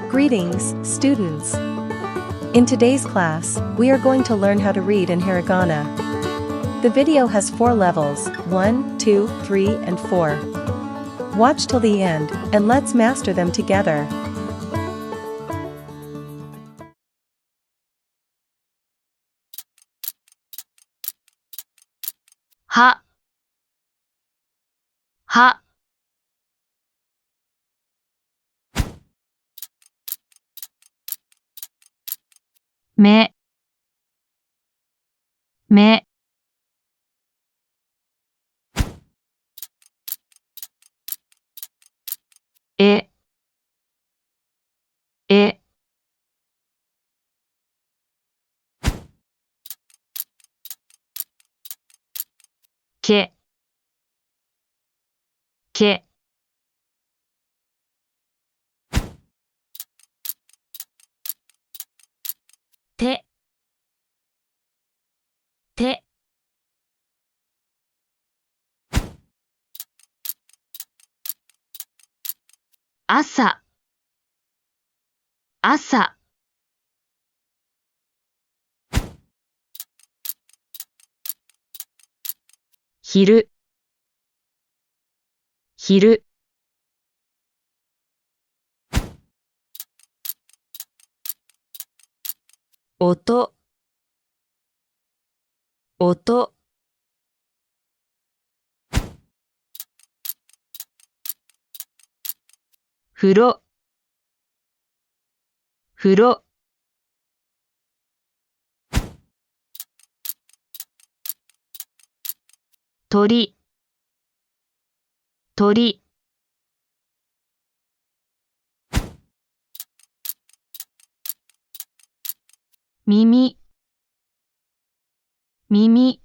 Greetings, students. In today's class, we are going to learn how to read in hiragana. The video has 4 levels, 1, 2, 3, and 4. Watch till the end, and let's master them together. は、は、め、め、え、え、け、け、て、て、朝、朝、昼、昼、音、音、風呂、風呂、鳥、鳥、耳、耳、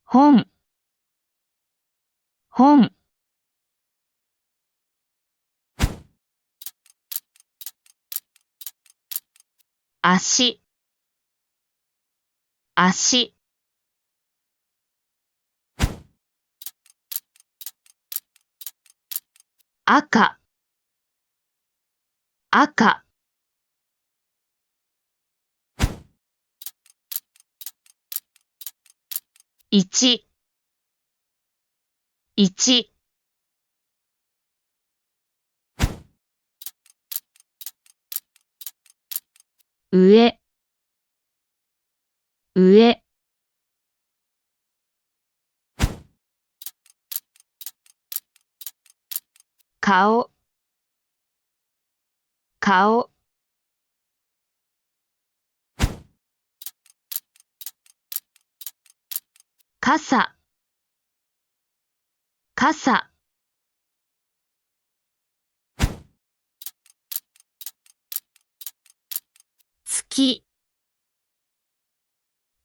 本、本、足、足、赤、赤、一、一、上、上、顔、顔、傘、傘、月、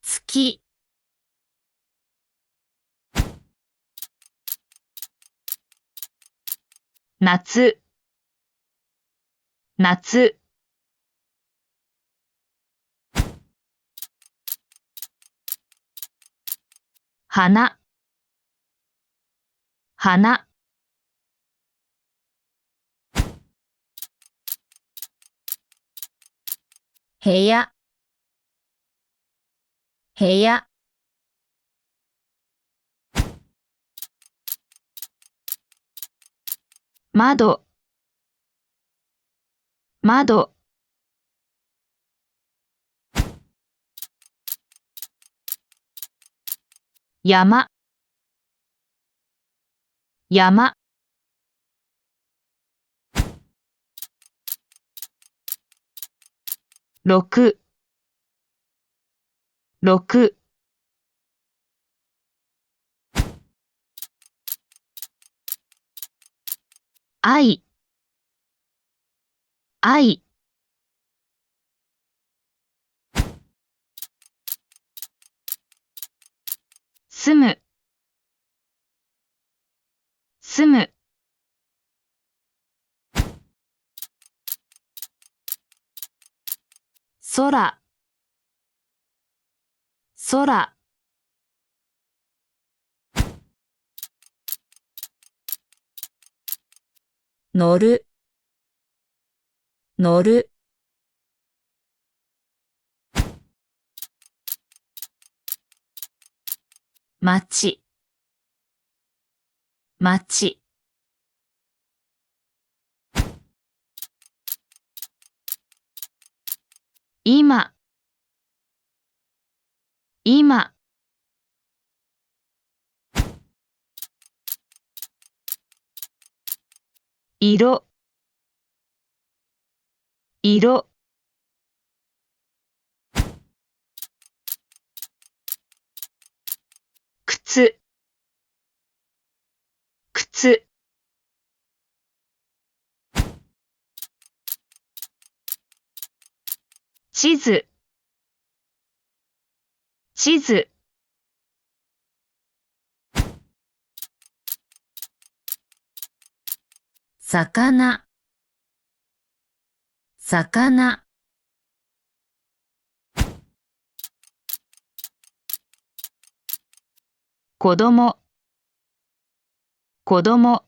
月、夏、夏、花、花、部屋、部屋、窓、窓、山、山、六、六、愛、愛、住む、住む、空、空、乗る、乗る。町、町。今、今。色、色。靴、靴。地図、地図。魚、魚。子供、子供。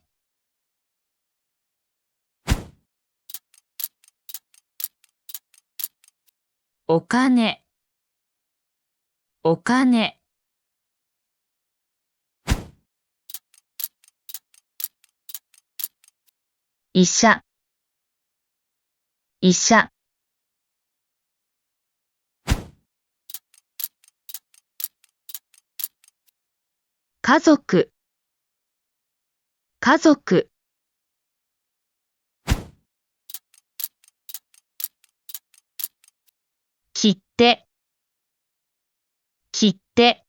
お金、お金。医者、医者。家族、家族。切手、切手。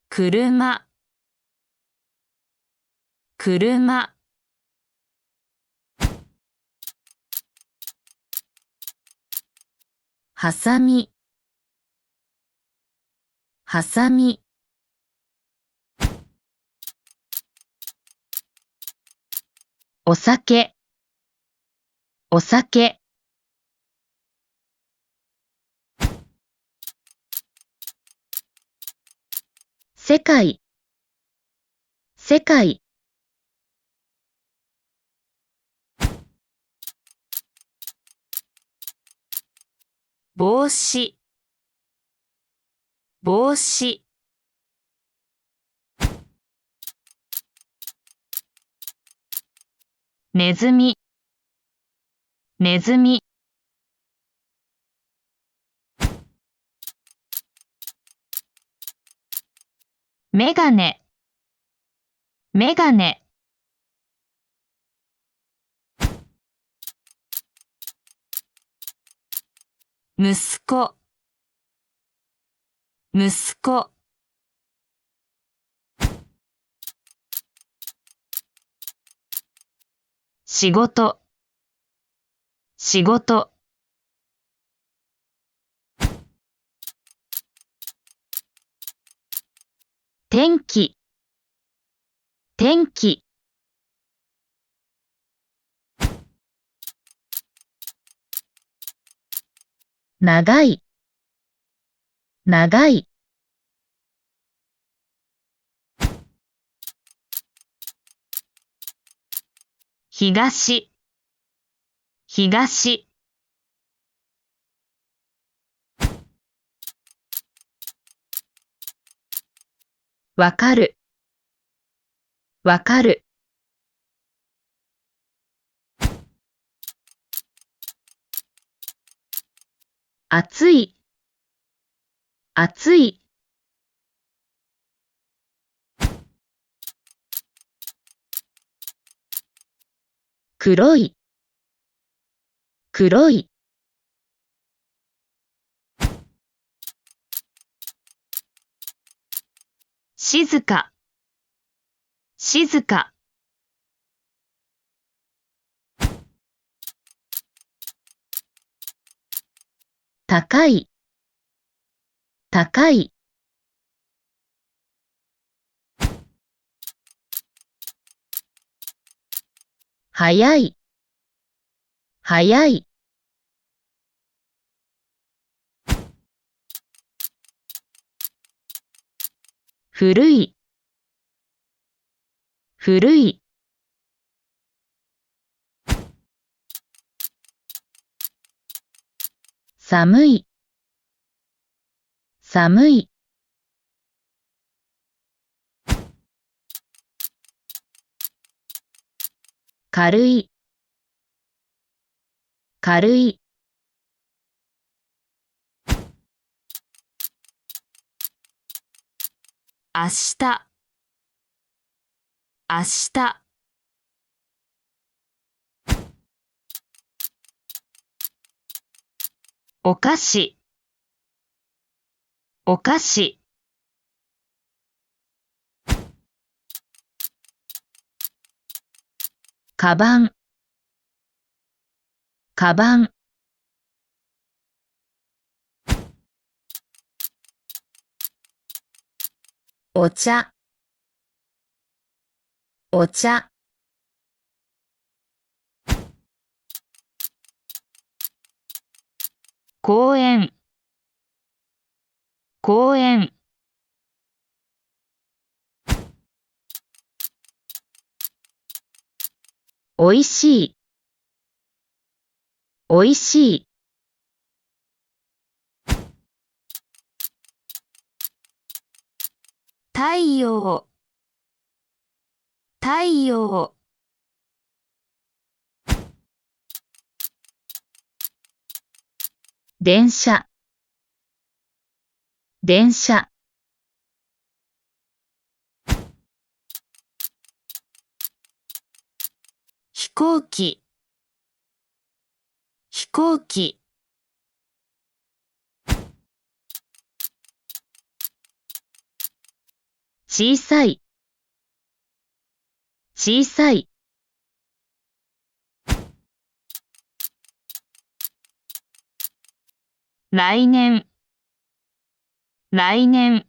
車、車。はさみ、はさみ。お酒、お酒。世界、世界。帽子、帽子。ネズミ、ネズミ。メガネ、メガネ。息子、息子。仕事、仕事。天気、天気。長い、長い。東、東。わかる、わかる。暑い、暑い。黒い、黒い。静か、静か。高い、高い。早い、早い。古い、古い。寒い、寒い。軽い、軽い。明日、明日。お菓子、お菓子。カバン、カバン。お茶、お茶。公園、公園。おいしい、おいしい。太陽、太陽。電車、電車。飛行機、飛行機。小さい、小さい。来年、来年。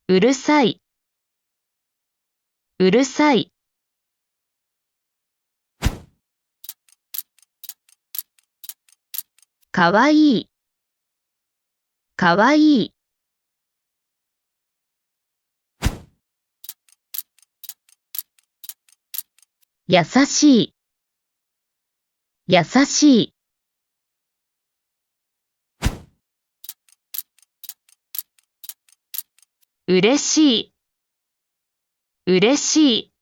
うるさい、うるさい。かわいい、かわいい。優しい、優しい。うれしい、うれしい。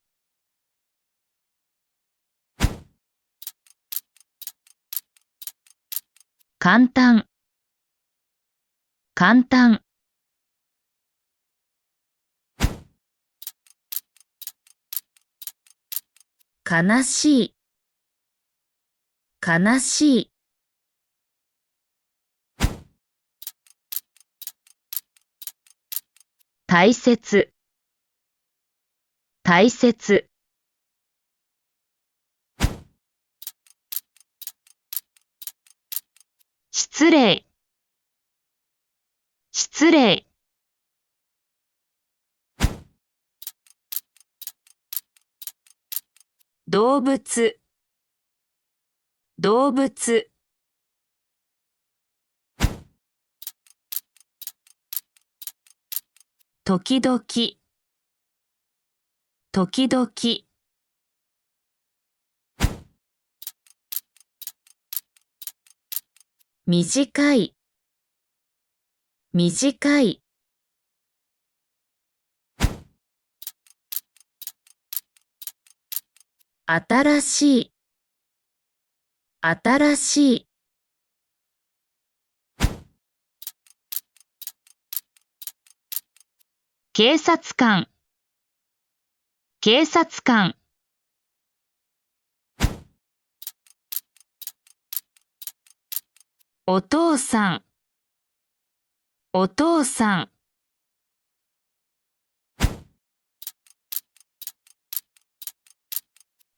簡単、簡単。悲しい、悲しい。大切、大切。失礼、失礼。動物、動物。時々、時々。短い、短い。新しい、新しい。警察官、警察官。お父さん、お父さん。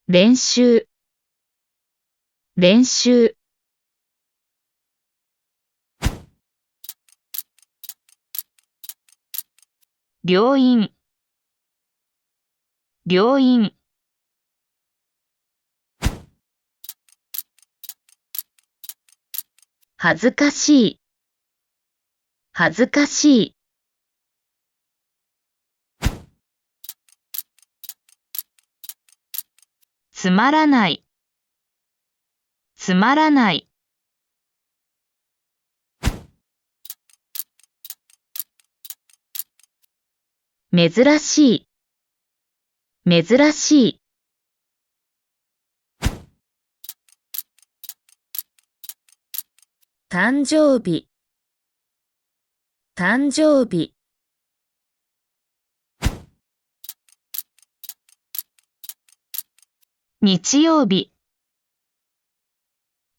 練習、練習。病院、病院。恥ずかしい、恥ずかしい。つまらない、つまらない。珍しい、珍しい。誕生日、誕生日。日曜日、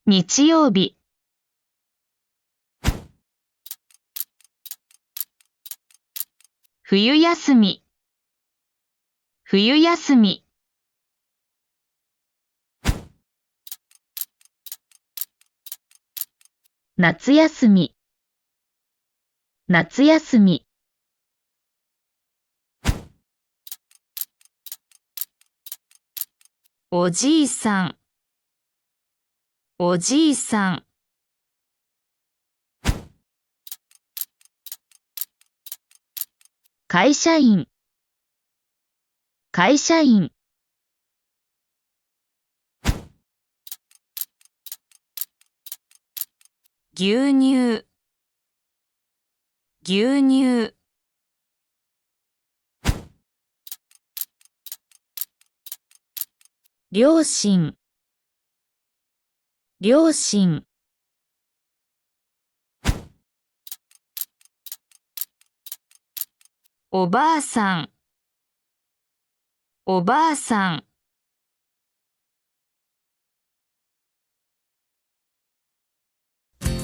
日曜日。冬休み、冬休み。夏休み、夏休み。おじいさん、おじいさん。会社員、会社員。牛乳、牛乳。両親、両親。おばあさん、おばあさん。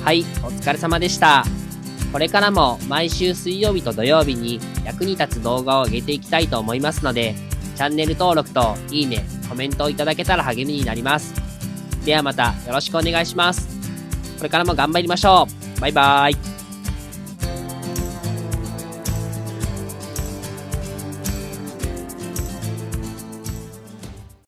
はい、お疲れ様でした。これからも毎週水曜日と土曜日に役に立つ動画を上げていきたいと思いますので、チャンネル登録といいね、コメントをいただけたら励みになります。ではまたよろしくお願いします。これからも頑張りましょう。バイバーイ。